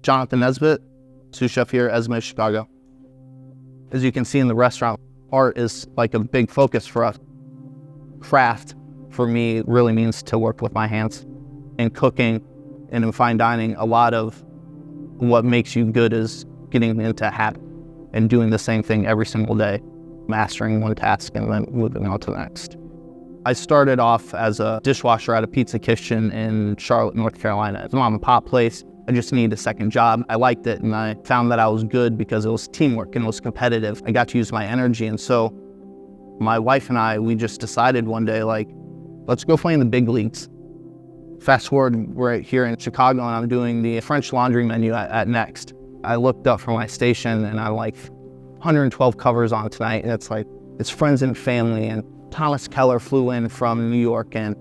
Jonathan Nesbit, sous chef here at Esme Chicago. As you can see in the restaurant, art is like a big focus for us. Craft, for me, really means to work with my hands. In cooking and in fine dining, a lot of what makes you good is getting into habit and doing the same thing every single day, mastering one task and then moving on to the next. I started off as a dishwasher at a pizza kitchen in Charlotte, North Carolina. It's a mom and pop place. I just needed a second job. I liked it, and I found that I was good because it was teamwork and it was competitive. I got to use my energy, and so my wife and I, we just decided one day, like, let's go play in the big leagues. Fast forward, we're here in Chicago, and I'm doing the French laundry menu at Next. I looked up from my station, and I'm like, 112 covers on tonight, and it's friends and family, and Thomas Keller flew in from New York, and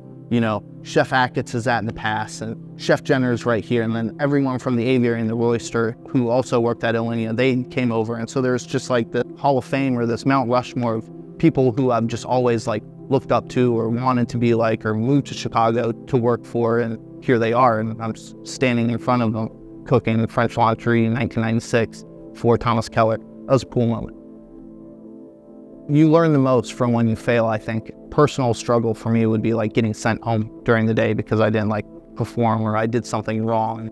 Chef Achatz is at the pass, and Chef Jenner's right here, and then everyone from the Aviary and the Royster who also worked at Alinea, they came over, and so there's just like the Hall of Fame or this Mount Rushmore of people who I've just always like looked up to or wanted to be like or moved to Chicago to work for, and here they are, and I'm standing in front of them cooking French laundry in 1996 for Thomas Keller. That was a cool moment. You learn the most from when you fail, I think. Personal struggle for me would be like getting sent home during the day because I didn't like perform or I did something wrong.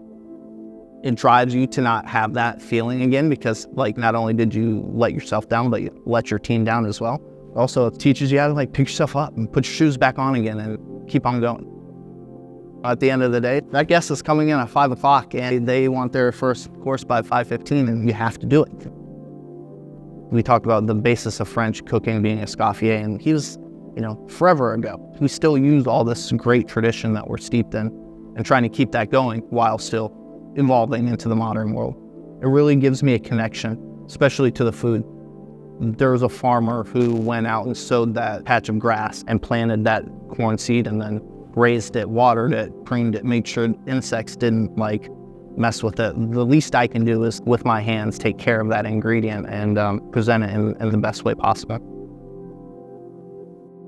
It drives you to not have that feeling again because like not only did you let yourself down, but you let your team down as well. Also, it teaches you how to like pick yourself up and put your shoes back on again and keep on going. At the end of the day, that guest is coming in at 5 o'clock and they want their first course by 5:15 and you have to do it. We talked about the basis of French cooking being escoffier, and he was, forever ago. We still use all this great tradition that we're steeped in and trying to keep that going while still evolving into the modern world. It really gives me a connection, especially to the food. There was a farmer who went out and sowed that patch of grass and planted that corn seed and then raised it, watered it, pruned it, made sure insects didn't mess with it. The least I can do is with my hands take care of that ingredient and present it in the best way possible.